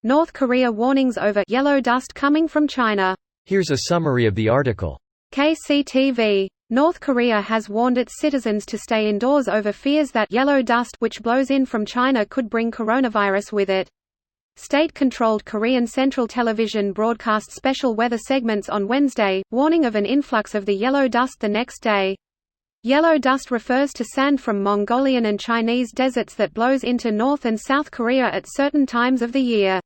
North Korea warnings over yellow dust coming from China. Here's a summary of the article. KCTV. North Korea has warned its citizens to stay indoors over fears that yellow dust which blows in from China could bring coronavirus with it. State-controlled Korean Central Television broadcast special weather segments on Wednesday, warning of an influx of the yellow dust the next day. Yellow dust refers to sand from Mongolian and Chinese deserts that blows into North and South Korea at certain times of the year.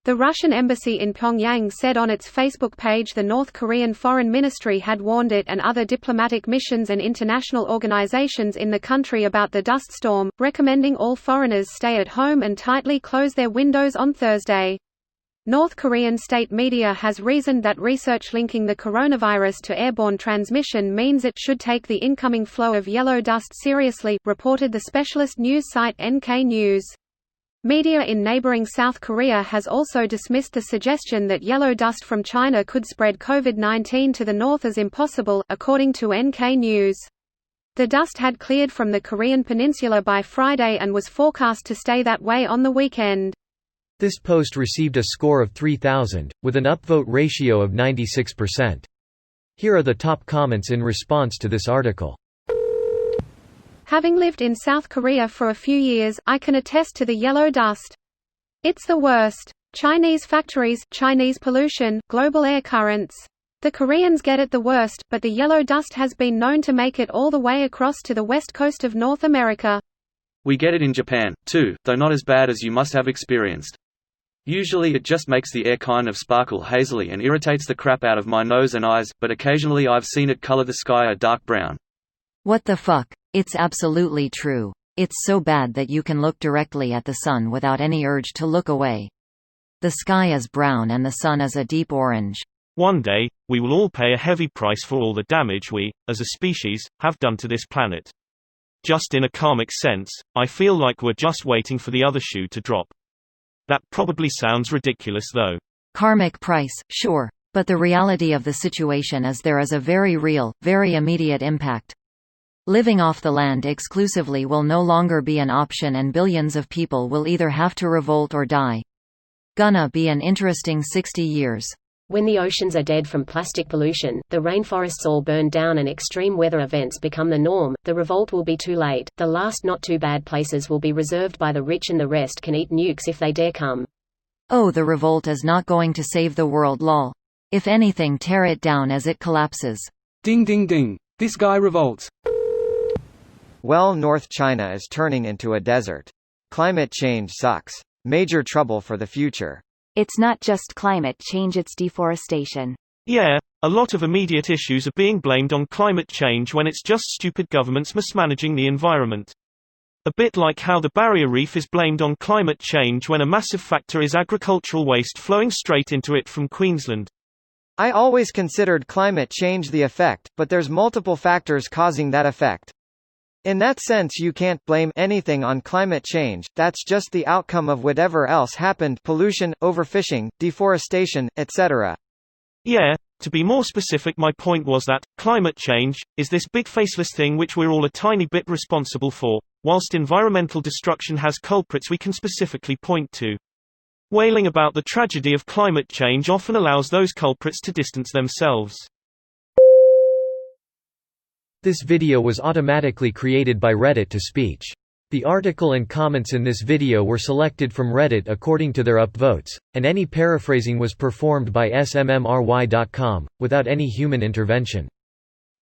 The Russian embassy in Pyongyang said on its Facebook page the North Korean Foreign Ministry had warned it and other diplomatic missions and international organizations in the country about the dust storm, recommending all foreigners stay at home and tightly close their windows on Thursday. North Korean state media has reasoned that research linking the coronavirus to airborne transmission means it should take the incoming flow of yellow dust seriously, reported the specialist news site NK News. Media in neighboring South Korea has also dismissed the suggestion that yellow dust from China could spread COVID-19 to the north as impossible, according to NK News. The dust had cleared from the Korean peninsula by Friday and was forecast to stay that way on the weekend. This post received a score of 3,000, with an upvote ratio of 96%. Here are the top comments in response to this article. Having lived in South Korea for a few years, I can attest to the yellow dust. It's the worst. Chinese factories, Chinese pollution, global air currents. The Koreans get it the worst, but the yellow dust has been known to make it all the way across to the west coast of North America. We get it in Japan, too, though not as bad as you must have experienced. Usually it just makes the air kind of sparkle hazily and irritates the crap out of my nose and eyes, but occasionally I've seen it color the sky a dark brown. What the fuck? It's absolutely true. It's so bad that you can look directly at the sun without any urge to look away. The sky is brown and the sun is a deep orange. One day, we will all pay a heavy price for all the damage we, as a species, have done to this planet. Just in a karmic sense, I feel like we're just waiting for the other shoe to drop. That probably sounds ridiculous though. Karmic price, sure. But the reality of the situation is there is a very real, very immediate impact. Living off the land exclusively will no longer be an option and billions of people will either have to revolt or die. Gonna be an interesting 60 years. When the oceans are dead from plastic pollution, the rainforests all burn down and extreme weather events become the norm, the revolt will be too late. The last not too bad places will be reserved by the rich and the rest can eat nukes if they dare come. Oh, the revolt is not going to save the world lol. If anything, tear it down as it collapses. Ding ding ding. This guy revolts. Well, North China is turning into a desert. Climate change sucks. Major trouble for the future. It's not just climate change, it's deforestation. Yeah, a lot of immediate issues are being blamed on climate change when it's just stupid governments mismanaging the environment. A bit like how the Barrier Reef is blamed on climate change when a massive factor is agricultural waste flowing straight into it from Queensland. I always considered climate change the effect, but there's multiple factors causing that effect. In that sense, you can't blame anything on climate change, that's just the outcome of whatever else happened: pollution, overfishing, deforestation, etc. Yeah, to be more specific, my point was that climate change is this big faceless thing which we're all a tiny bit responsible for, whilst environmental destruction has culprits we can specifically point to. Wailing about the tragedy of climate change often allows those culprits to distance themselves. This video was automatically created by Reddit to speech. The article and comments in this video were selected from Reddit according to their upvotes, and any paraphrasing was performed by smmry.com, without any human intervention.